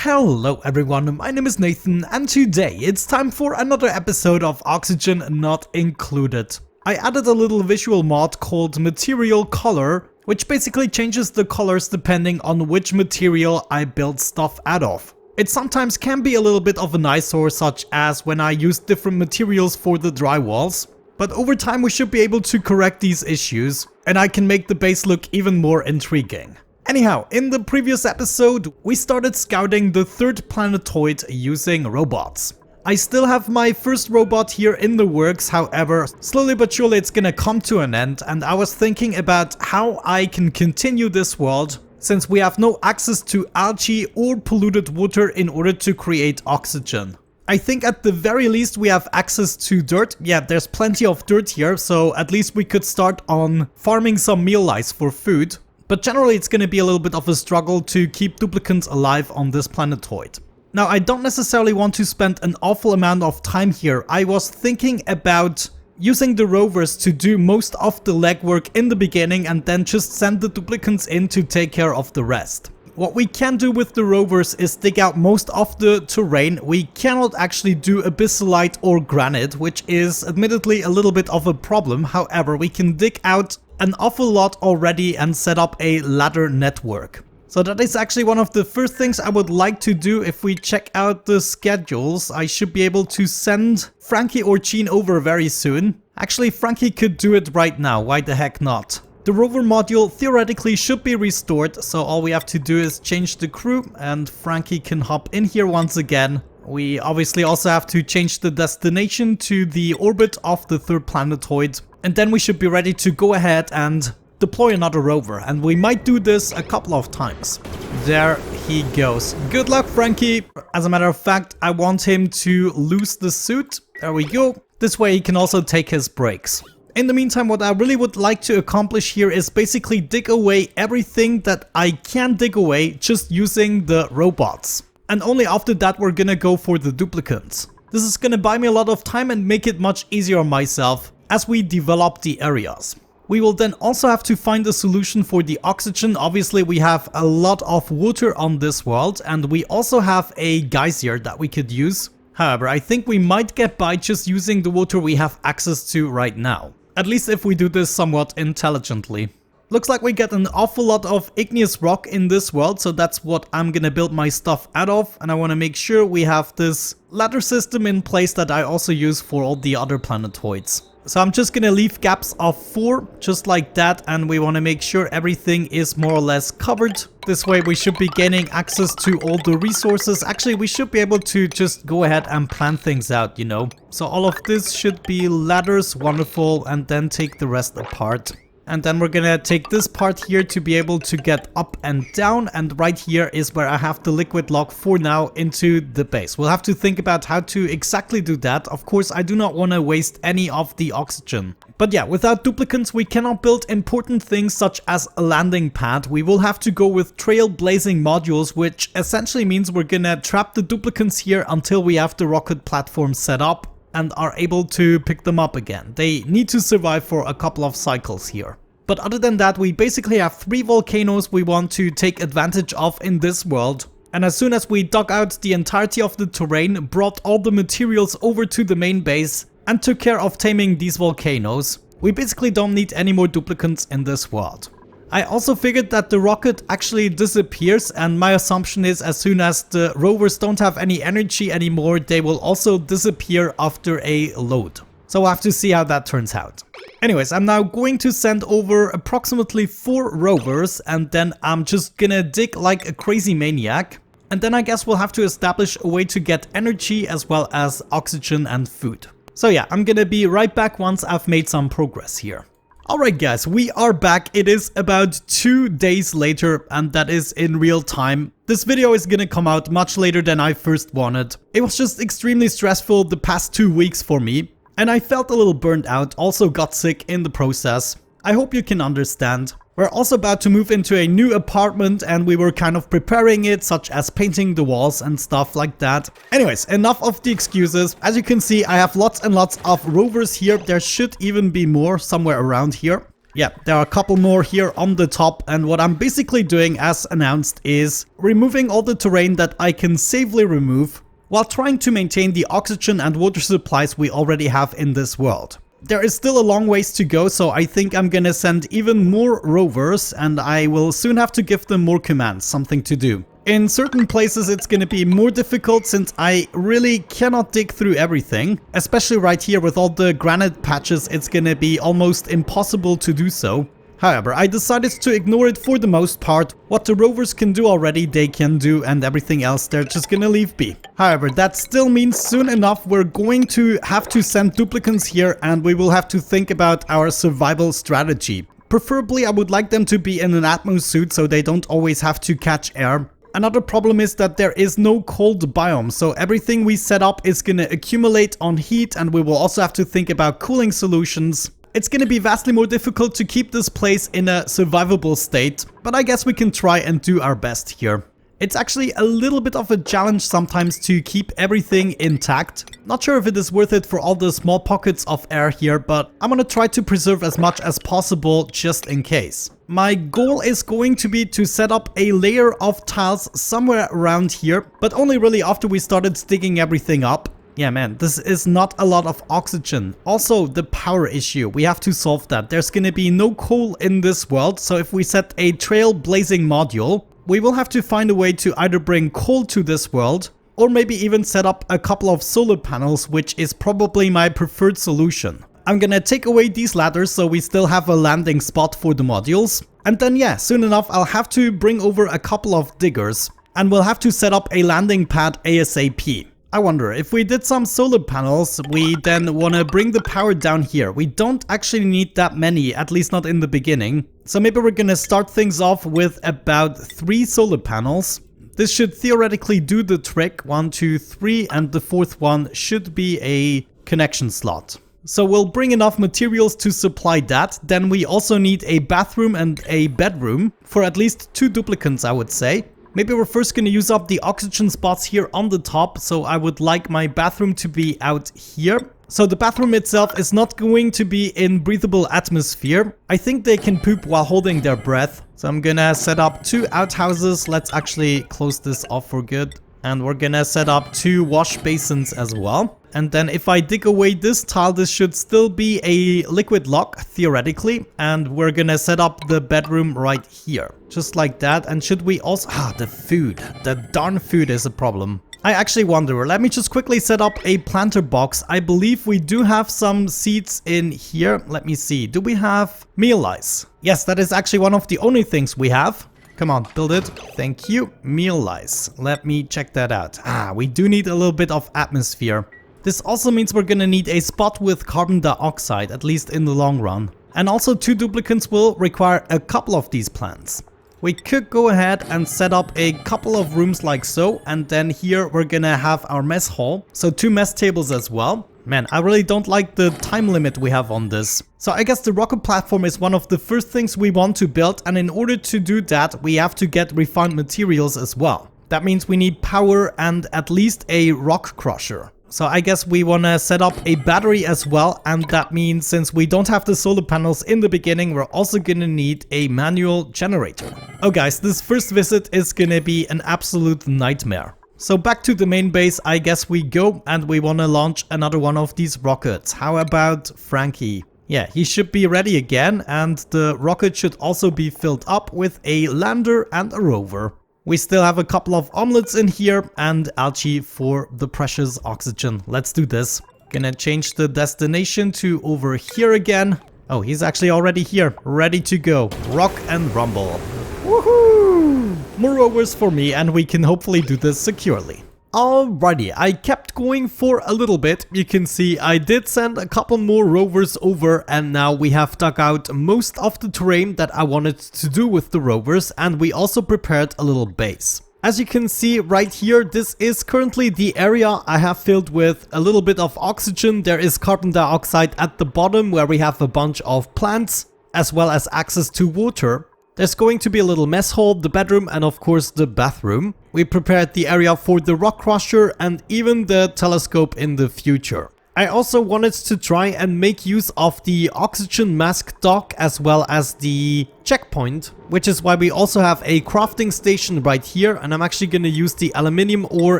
Hello everyone, my name is Nathan and today it's time for another episode of Oxygen Not Included. I added a little visual mod called Material Color, which basically changes the colors depending on which material I build stuff out of. It sometimes can be a little bit of an eyesore, such as when I use different materials for the drywalls, but over time we should be able to correct these issues and I can make the base look even more intriguing. Anyhow, in the previous episode, we started scouting the third planetoid using robots. I still have my first robot here in the works, however, slowly but surely it's gonna come to an end, and I was thinking about how I can continue this world, since we have no access to algae or polluted water in order to create oxygen. I think at the very least we have access to dirt. Yeah, there's plenty of dirt here, so at least we could start on farming some meal lice for food. But generally it's going to be a little bit of a struggle to keep duplicants alive on this planetoid. Now, I don't necessarily want to spend an awful amount of time here. I was thinking about using the rovers to do most of the legwork in the beginning and then just send the duplicants in to take care of the rest. What we can do with the rovers is dig out most of the terrain. We cannot actually do abyssalite or granite, which is admittedly a little bit of a problem. However, we can dig out an awful lot already and set up a ladder network. So that is actually one of the first things I would like to do. If we check out the schedules, I should be able to send Frankie or Gene over very soon. Actually, Frankie could do it right now, why the heck not? The rover module theoretically should be restored, so all we have to do is change the crew and Frankie can hop in here once again. We obviously also have to change the destination to the orbit of the third planetoid. And then we should be ready to go ahead and deploy another rover. And we might do this a couple of times. There he goes. Good luck, Frankie. As a matter of fact, I want him to lose the suit. There we go. This way he can also take his breaks. In the meantime, what I really would like to accomplish here is basically dig away everything that I can dig away just using the robots. And only after that we're gonna go for the duplicants. This is gonna buy me a lot of time and make it much easier on myself as we develop the areas. We will then also have to find a solution for the oxygen. Obviously we have a lot of water on this world and we also have a geyser that we could use. However, I think we might get by just using the water we have access to right now. At least if we do this somewhat intelligently. Looks like we get an awful lot of igneous rock in this world, so that's what I'm gonna build my stuff out of. And I want to make sure we have this ladder system in place that I also use for all the other planetoids. So I'm just gonna leave gaps of 4, just like that, and we want to make sure everything is more or less covered. This way we should be gaining access to all the resources. Actually, we should be able to just go ahead and plan things out, you know. So all of this should be ladders, wonderful, and then take the rest apart. And then we're gonna take this part here to be able to get up and down, and right here is where I have the liquid lock for now into the base. We'll have to think about how to exactly do that. Of course, I do not want to waste any of the oxygen. But yeah, without duplicants we cannot build important things such as a landing pad. We will have to go with trailblazing modules, which essentially means we're gonna trap the duplicants here until we have the rocket platform set up and are able to pick them up again. They need to survive for a couple of cycles here. But other than that, we basically have 3 volcanoes we want to take advantage of in this world. And as soon as we dug out the entirety of the terrain, brought all the materials over to the main base, and took care of taming these volcanoes, we basically don't need any more duplicants in this world. I also figured that the rocket actually disappears, and my assumption is as soon as the rovers don't have any energy anymore, they will also disappear after a load. So we'll have to see how that turns out. Anyways, I'm now going to send over approximately 4 rovers, and then I'm just gonna dig like a crazy maniac. And then I guess we'll have to establish a way to get energy as well as oxygen and food. So yeah, I'm gonna be right back once I've made some progress here. Alright guys, we are back. It is about 2 days later, and that is in real time. This video is gonna come out much later than I first wanted. It was just extremely stressful the past 2 weeks for me, and I felt a little burnt out, also got sick in the process. I hope you can understand. We're also about to move into a new apartment and we were kind of preparing it, such as painting the walls and stuff like that. Anyways, enough of the excuses. As you can see, I have lots and lots of rovers here. There should even be more somewhere around here. Yeah, there are a couple more here on the top, and what I'm basically doing as announced is removing all the terrain that I can safely remove while trying to maintain the oxygen and water supplies we already have in this world. There is still a long ways to go, so I think I'm gonna send even more rovers, and I will soon have to give them more commands, something to do. In certain places it's gonna be more difficult since I really cannot dig through everything. Especially right here with all the granite patches, it's gonna be almost impossible to do so. However, I decided to ignore it for the most part. What the rovers can do already, they can do, and everything else they're just gonna leave be. However, that still means soon enough we're going to have to send duplicants here, and we will have to think about our survival strategy. Preferably I would like them to be in an atmo suit so they don't always have to catch air. Another problem is that there is no cold biome, so everything we set up is gonna accumulate on heat, and we will also have to think about cooling solutions. It's gonna be vastly more difficult to keep this place in a survivable state, but I guess we can try and do our best here. It's actually a little bit of a challenge sometimes to keep everything intact. Not sure if it is worth it for all the small pockets of air here, but I'm gonna try to preserve as much as possible just in case. My goal is going to be to set up a layer of tiles somewhere around here, but only really after we started digging everything up. Yeah man, this is not a lot of oxygen. Also, the power issue, we have to solve that. There's gonna be no coal in this world, so if we set a trailblazing module, we will have to find a way to either bring coal to this world, or maybe even set up a couple of solar panels, which is probably my preferred solution. I'm gonna take away these ladders so we still have a landing spot for the modules. And then yeah, soon enough I'll have to bring over a couple of diggers, and we'll have to set up a landing pad ASAP. I wonder, if we did some solar panels, we then want to bring the power down here. We don't actually need that many, at least not in the beginning. So maybe we're gonna start things off with about 3 solar panels. This should theoretically do the trick. 1, 2, 3, and the 4th one should be a connection slot. So we'll bring enough materials to supply that. Then we also need a bathroom and a bedroom for at least 2 duplicants, I would say. Maybe we're first going to use up the oxygen spots here on the top, so I would like my bathroom to be out here. So the bathroom itself is not going to be in breathable atmosphere. I think they can poop while holding their breath. So I'm gonna set up 2 outhouses. Let's actually close this off for good. And we're gonna set up 2 wash basins as well. And then if I dig away this tile, this should still be a liquid lock, theoretically. And we're gonna set up the bedroom right here. Just like that. And should we also... the food. The darn food is a problem. I actually wonder, let me just quickly set up a planter box. I believe we do have some seeds in here. Let me see. Do we have meal lice? Yes, that is actually one of the only things we have. Come on, build it. Thank you. Meal lice. Let me check that out. We do need a little bit of atmosphere. This also means we're gonna need a spot with carbon dioxide, at least in the long run. And also 2 duplicants will require a couple of these plants. We could go ahead and set up a couple of rooms like so, and then here we're gonna have our mess hall. So 2 mess tables as well. Man, I really don't like the time limit we have on this. So I guess the rocket platform is one of the first things we want to build, and in order to do that, we have to get refined materials as well. That means we need power and at least a rock crusher. So I guess we want to set up a battery as well, and that means since we don't have the solar panels in the beginning, we're also gonna need a manual generator. Oh guys, this first visit is gonna be an absolute nightmare. So back to the main base I guess we go, and we want to launch another one of these rockets. How about Frankie? Yeah, he should be ready again, and the rocket should also be filled up with a lander and a rover. We still have a couple of omelets in here and algae for the precious oxygen. Let's do this. Gonna change the destination to over here again. Oh, he's actually already here, ready to go. Rock and rumble. Woohoo! More rovers for me, and we can hopefully do this securely. Alrighty, I kept going for a little bit. You can see I did send a couple more rovers over, and now we have dug out most of the terrain that I wanted to do with the rovers, and we also prepared a little base. As you can see right here, this is currently the area I have filled with a little bit of oxygen. There is carbon dioxide at the bottom where we have a bunch of plants, as well as access to water. There's going to be a little mess hall, the bedroom, and of course the bathroom. We prepared the area for the rock crusher and even the telescope in the future. I also wanted to try and make use of the oxygen mask dock as well as the checkpoint, which is why we also have a crafting station right here, and I'm actually going to use the aluminium ore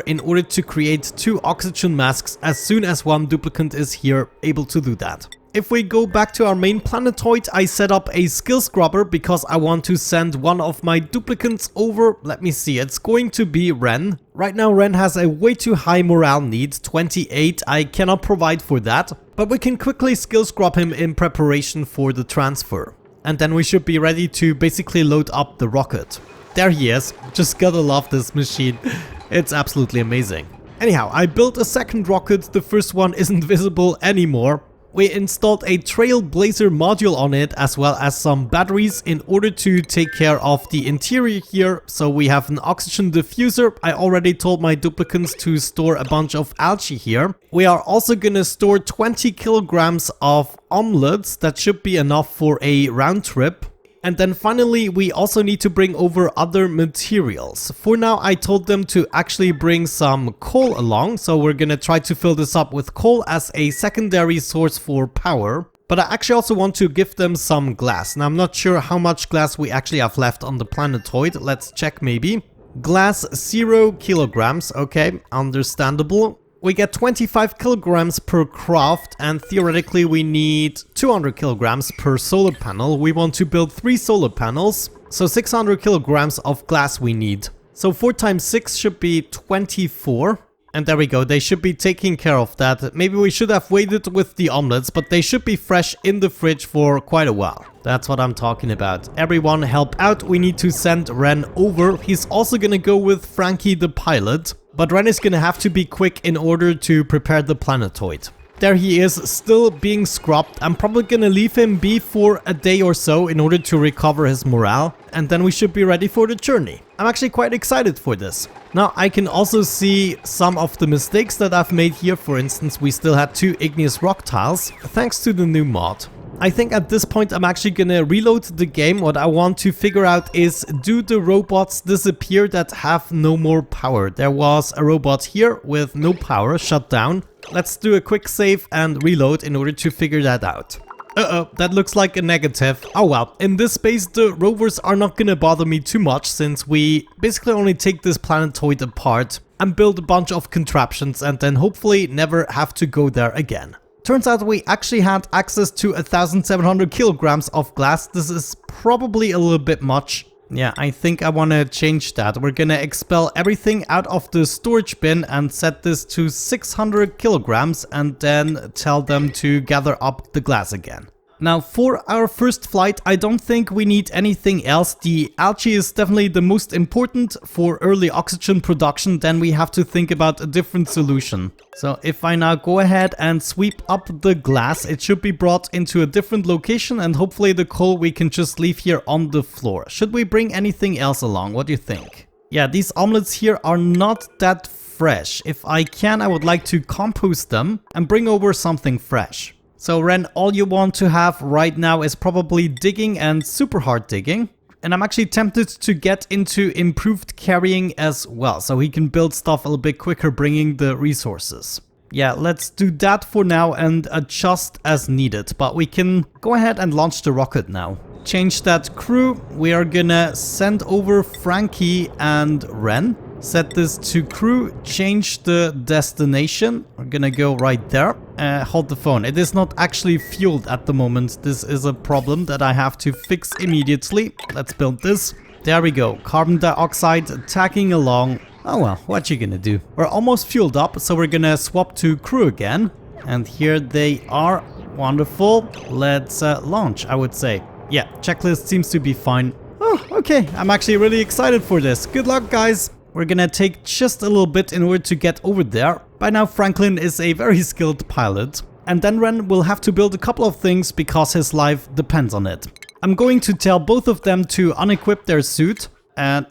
in order to create 2 oxygen masks as soon as one duplicant is here able to do that. If we go back to our main planetoid, I set up a skill scrubber because I want to send one of my duplicants over. Let me see, it's going to be Ren. Right now Ren has a way too high morale need, 28. I cannot provide for that, but we can quickly skill scrub him in preparation for the transfer. And then we should be ready to basically load up the rocket. There he is. Just gotta love this machine. It's absolutely amazing. Anyhow, I built a second rocket. The first one isn't visible anymore. We installed a Trailblazer module on it as well as some batteries in order to take care of the interior here. So we have an oxygen diffuser. I already told my duplicants to store a bunch of algae here. We are also gonna store 20 kilograms of omelets. That should be enough for a round trip. And then finally, we also need to bring over other materials. For now, I told them to actually bring some coal along. So we're gonna try to fill this up with coal as a secondary source for power. But I actually also want to give them some glass. Now, I'm not sure how much glass we actually have left on the planetoid. Let's check maybe. Glass 0 kilograms. Okay, understandable. We get 25 kilograms per craft, and theoretically we need 200 kilograms per solar panel. We want to build 3 solar panels, so 600 kilograms of glass we need. So 4 times 6 should be 24. And there we go, they should be taking care of that. Maybe we should have waited with the omelets, but they should be fresh in the fridge for quite a while. That's what I'm talking about. Everyone help out, we need to send Ren over. He's also gonna go with Frankie the pilot. But Ren is gonna have to be quick in order to prepare the planetoid. There he is, still being scrubbed. I'm probably gonna leave him be for a day or so in order to recover his morale. And then we should be ready for the journey. I'm actually quite excited for this. Now I can also see some of the mistakes that I've made here. For instance, we still had 2 igneous rock tiles, thanks to the new mod. I think at this point I'm actually gonna reload the game. What I want to figure out is, do the robots disappear that have no more power? There was a robot here with no power, shut down. Let's do a quick save and reload in order to figure that out. Uh-oh, that looks like a negative. Oh well, in this space the rovers are not gonna bother me too much since we basically only take this planetoid apart and build a bunch of contraptions and then hopefully never have to go there again. Turns out we actually had access to 1,700 kilograms of glass. This is probably a little bit much. Yeah, I think I want to change that. We're gonna expel everything out of the storage bin and set this to 600 kilograms and then tell them to gather up the glass again. Now for our first flight, I don't think we need anything else. The algae is definitely the most important for early oxygen production. Then we have to think about a different solution. So if I now go ahead and sweep up the glass, it should be brought into a different location and hopefully the coal we can just leave here on the floor. Should we bring anything else along? What do you think? Yeah, these omelets here are not that fresh. If I can, I would like to compost them and bring over something fresh. So Ren, all you want to have right now is probably digging and super hard digging. And I'm actually tempted to get into improved carrying as well, so he can build stuff a little bit quicker, bringing the resources. Yeah, let's do that for now and adjust as needed. But we can go ahead and launch the rocket now. Change that crew. We are gonna send over Frankie and Ren. Set this to crew, change the destination. We're gonna go right there. Hold the phone. It is not actually fueled at the moment. This is a problem that I have to fix immediately. Let's build this. There we go. Carbon dioxide tagging along. Oh well, what you gonna do? We're almost fueled up, so we're gonna swap to crew again. And here they are. Wonderful. Let's launch, I would say. Yeah, checklist seems to be fine. Oh, okay. I'm actually really excited for this. Good luck, guys. We're gonna take just a little bit in order to get over there. By now Franklin is a very skilled pilot. And then Ren will have to build a couple of things because his life depends on it. I'm going to tell both of them to unequip their suit. And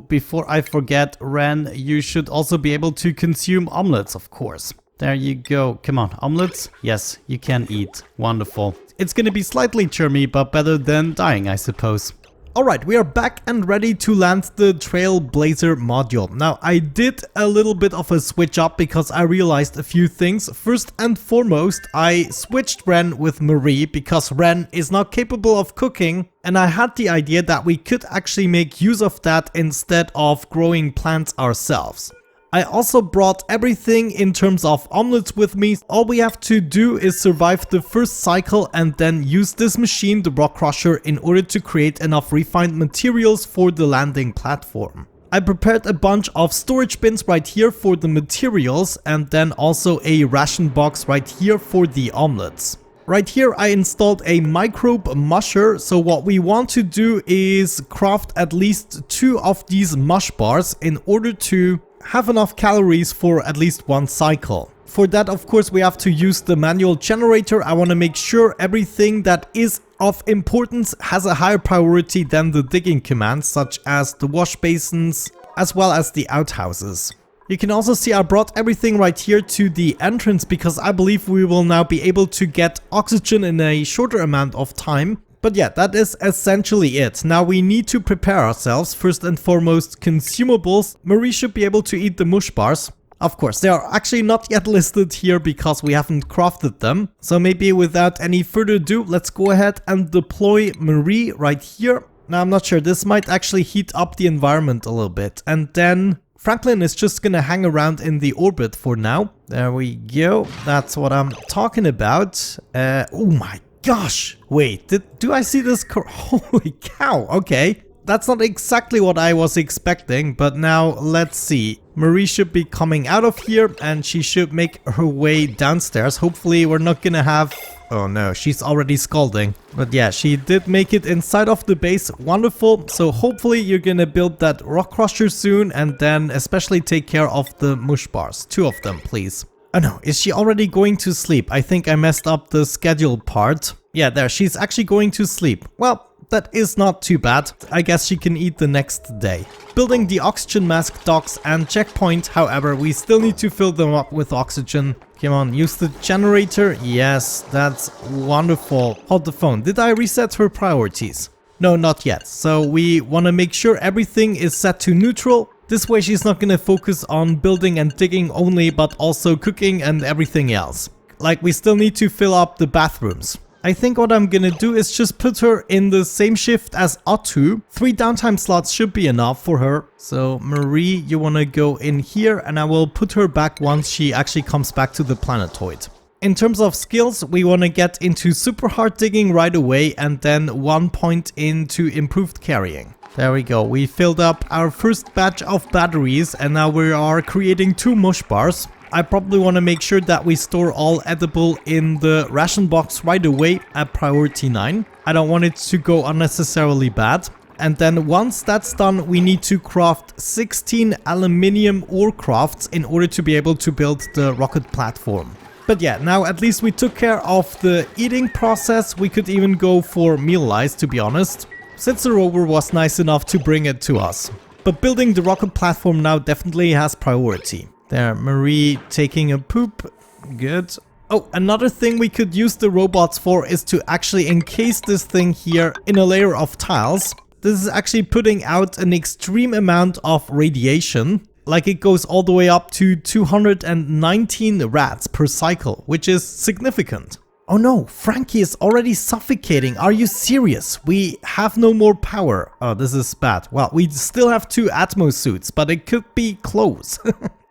before I forget, Ren, you should also be able to consume omelets, of course. There you go. Come on, omelets? Yes, you can eat. Wonderful. It's gonna be slightly churny, but better than dying, I suppose. Alright, we are back and ready to land the Trailblazer module. Now, I did a little bit of a switch up because I realized a few things. First and foremost, I switched Ren with Marie because Ren is not capable of cooking, and I had the idea that we could actually make use of that instead of growing plants ourselves. I also brought everything in terms of omelets with me. All we have to do is survive the first cycle and then use this machine, the rock crusher, in order to create enough refined materials for the landing platform. I prepared a bunch of storage bins right here for the materials and then also a ration box right here for the omelets. Right here I installed a microbe musher, so what we want to do is craft at least 2 of these mush bars in order to have enough calories for at least 1 cycle. For that, of course, we have to use the manual generator. I want to make sure everything that is of importance has a higher priority than the digging commands, such as the wash basins as well as the outhouses. You can also see I brought everything right here to the entrance because I believe we will now be able to get oxygen in a shorter amount of time. But yeah, that is essentially it. Now we need to prepare ourselves. First and foremost, consumables. Marie should be able to eat the mush bars. Of course, they are actually not yet listed here because we haven't crafted them. So maybe without any further ado, let's go ahead and deploy Marie right here. Now I'm not sure, this might actually heat up the environment a little bit. And then Franklin is just gonna hang around in the orbit for now. There we go. That's what I'm talking about. Oh my gosh, wait, do I see this? Holy cow, okay. That's not exactly what I was expecting, but now let's see. Marie should be coming out of here and she should make her way downstairs. Hopefully we're not gonna have... Oh no, she's already scalding. But yeah, she did make it inside of the base. Wonderful. So hopefully you're gonna build that rock crusher soon and then especially take care of the mush bars. 2 of them, please. Oh no, is she already going to sleep? I think I messed up the schedule part. Yeah, there, she's actually going to sleep. Well, that is not too bad. I guess she can eat the next day. Building the oxygen mask docks and checkpoint, however, we still need to fill them up with oxygen. Come on, use the generator. Yes, that's wonderful. Hold the phone. Did I reset her priorities? No, not yet. So we want to make sure everything is set to neutral. This way she's not gonna focus on building and digging only, but also cooking and everything else. Like, we still need to fill up the bathrooms. I think what I'm gonna do is just put her in the same shift as Otto. 3 downtime slots should be enough for her. So Marie, you wanna go in here and I will put her back once she actually comes back to the planetoid. In terms of skills, we want to get into super hard digging right away and then 1 point into improved carrying. There we go, we filled up our first batch of batteries and now we are creating 2 mush bars. I probably want to make sure that we store all edible in the ration box right away at priority 9. I don't want it to go unnecessarily bad. And then once that's done, we need to craft 16 aluminium ore crafts in order to be able to build the rocket platform. But yeah, now at least we took care of the eating process. We could even go for meal lice, to be honest, since the rover was nice enough to bring it to us. But building the rocket platform now definitely has priority. There, Marie taking a poop. Good. Oh, another thing we could use the robots for is to actually encase this thing here in a layer of tiles. This is actually putting out an extreme amount of radiation. Like, it goes all the way up to 219 rats per cycle, which is significant. Oh no, Frankie is already suffocating. Are you serious? We have no more power. Oh, this is bad. Well, we still have 2 Atmos suits, but it could be close.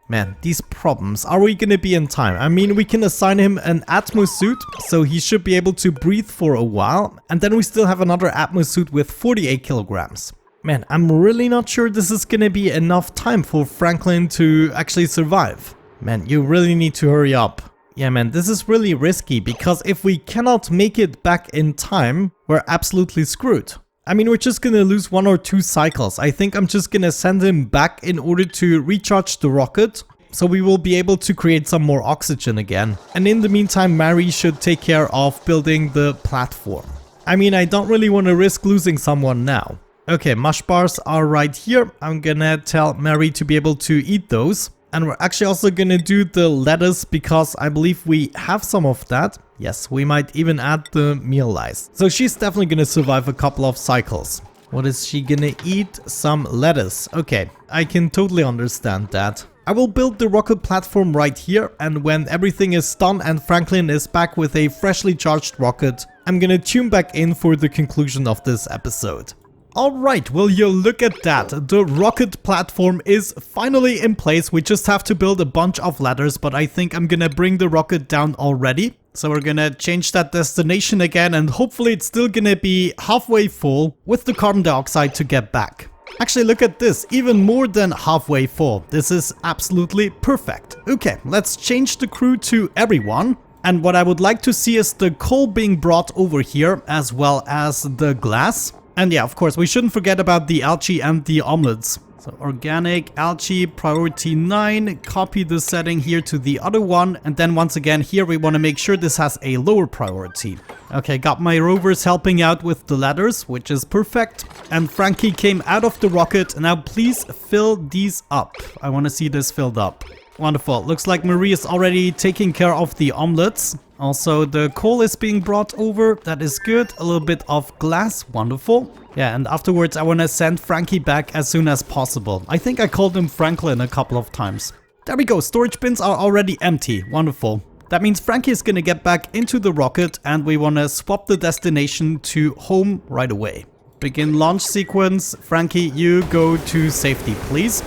Man, these problems. Are we gonna be in time? I mean, we can assign him an Atmos suit, so he should be able to breathe for a while. And then we still have another Atmos suit with 48 kilograms. Man, I'm really not sure this is gonna be enough time for Franklin to actually survive. Man, you really need to hurry up. Yeah, man, this is really risky because if we cannot make it back in time, we're absolutely screwed. I mean, we're just gonna lose 1 or 2 cycles. I think I'm just gonna send him back in order to recharge the rocket, so we will be able to create some more oxygen again. And in the meantime, Mary should take care of building the platform. I mean, I don't really want to risk losing someone now. Okay, mush bars are right here. I'm gonna tell Mary to be able to eat those. And we're actually also gonna do the lettuce because I believe we have some of that. Yes, we might even add the meal lice. So she's definitely gonna survive a couple of cycles. What is she gonna eat? Some lettuce. Okay, I can totally understand that. I will build the rocket platform right here, and when everything is done and Franklin is back with a freshly charged rocket, I'm gonna tune back in for the conclusion of this episode. Alright, will you look at that? The rocket platform is finally in place. We just have to build a bunch of ladders, but I think I'm gonna bring the rocket down already. So we're gonna change that destination again, and hopefully it's still gonna be halfway full with the carbon dioxide to get back. Actually, look at this, even more than halfway full. This is absolutely perfect. Okay, let's change the crew to everyone. And what I would like to see is the coal being brought over here, as well as the glass. And yeah, of course, we shouldn't forget about the algae and the omelets. So organic, algae, priority 9, copy the setting here to the other one. And then once again, here we want to make sure this has a lower priority. Okay, got my rovers helping out with the ladders, which is perfect. And Frankie came out of the rocket. Now please fill these up. I want to see this filled up. Wonderful. Looks like Marie is already taking care of the omelets. Also, the coal is being brought over. That is good. A little bit of glass. Wonderful. Yeah, and afterwards I want to send Frankie back as soon as possible. I think I called him Franklin a couple of times. There we go. Storage bins are already empty. Wonderful. That means Frankie is going to get back into the rocket, and we want to swap the destination to home right away. Begin launch sequence. Frankie, you go to safety, please.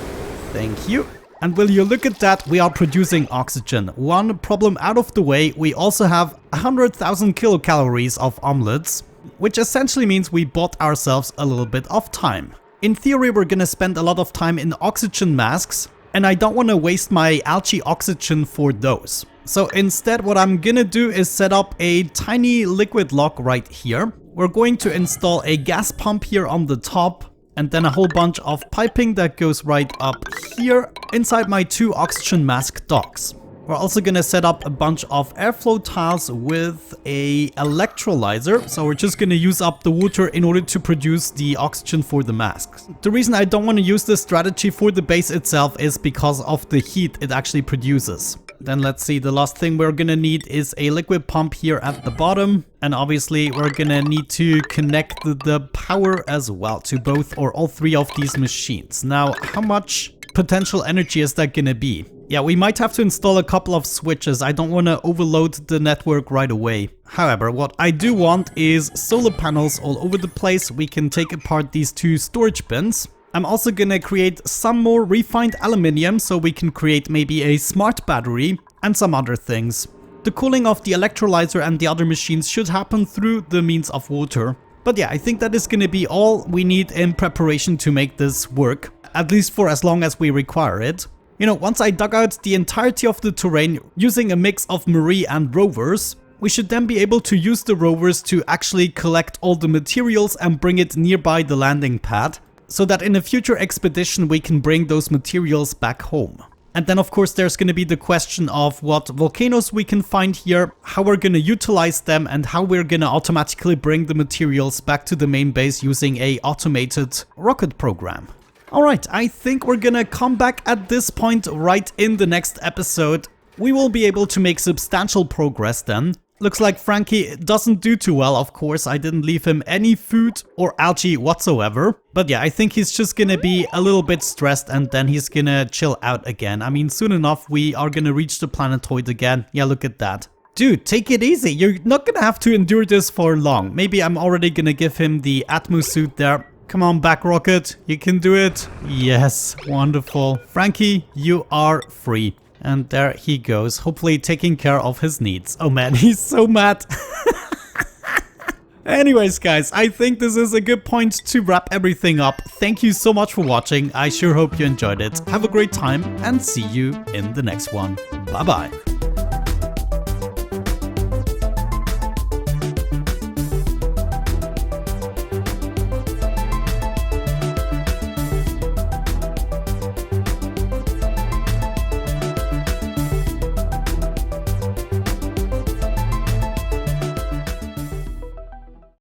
Thank you. And will you look at that, we are producing oxygen. One problem out of the way, we also have 100,000 kilocalories of omelets, which essentially means we bought ourselves a little bit of time. In theory, we're gonna spend a lot of time in oxygen masks, and I don't want to waste my algae oxygen for those. So instead, what I'm gonna do is set up a tiny liquid lock right here. We're going to install a gas pump here on the top, and then a whole bunch of piping that goes right up here inside my 2 oxygen mask docks. We're also gonna set up a bunch of airflow tiles with a electrolyzer. So we're just gonna use up the water in order to produce the oxygen for the masks. The reason I don't want to use this strategy for the base itself is because of the heat it actually produces. Then let's see, the last thing we're gonna need is a liquid pump here at the bottom. And obviously we're gonna need to connect the power as well to both or all 3 of these machines. Now, how much potential energy is that gonna be? Yeah, we might have to install a couple of switches. I don't want to overload the network right away. However, what I do want is solar panels all over the place. We can take apart these 2 storage bins. I'm also gonna create some more refined aluminium so we can create maybe a smart battery and some other things. The cooling of the electrolyzer and the other machines should happen through the means of water. But yeah, I think that is gonna be all we need in preparation to make this work, at least for as long as we require it. You know, once I dug out the entirety of the terrain using a mix of Marie and rovers, we should then be able to use the rovers to actually collect all the materials and bring it nearby the landing pad, so that in a future expedition we can bring those materials back home. And then of course there's going to be the question of what volcanoes we can find here, how we're going to utilize them, and how we're going to automatically bring the materials back to the main base using a automated rocket program. Alright, I think we're gonna come back at this point right in the next episode. We will be able to make substantial progress then. Looks like Frankie doesn't do too well, of course. I didn't leave him any food or algae whatsoever. But yeah, I think he's just gonna be a little bit stressed and then he's gonna chill out again. I mean, soon enough we are gonna reach the planetoid again. Yeah, look at that. Dude, take it easy. You're not gonna have to endure this for long. Maybe I'm already gonna give him the Atmo suit there. Come on, back rocket. You can do it. Yes, wonderful. Frankie, you are free. And there he goes, hopefully taking care of his needs. Oh man, he's so mad. Anyways, guys, I think this is a good point to wrap everything up. Thank you so much for watching. I sure hope you enjoyed it. Have a great time and see you in the next one. Bye-bye.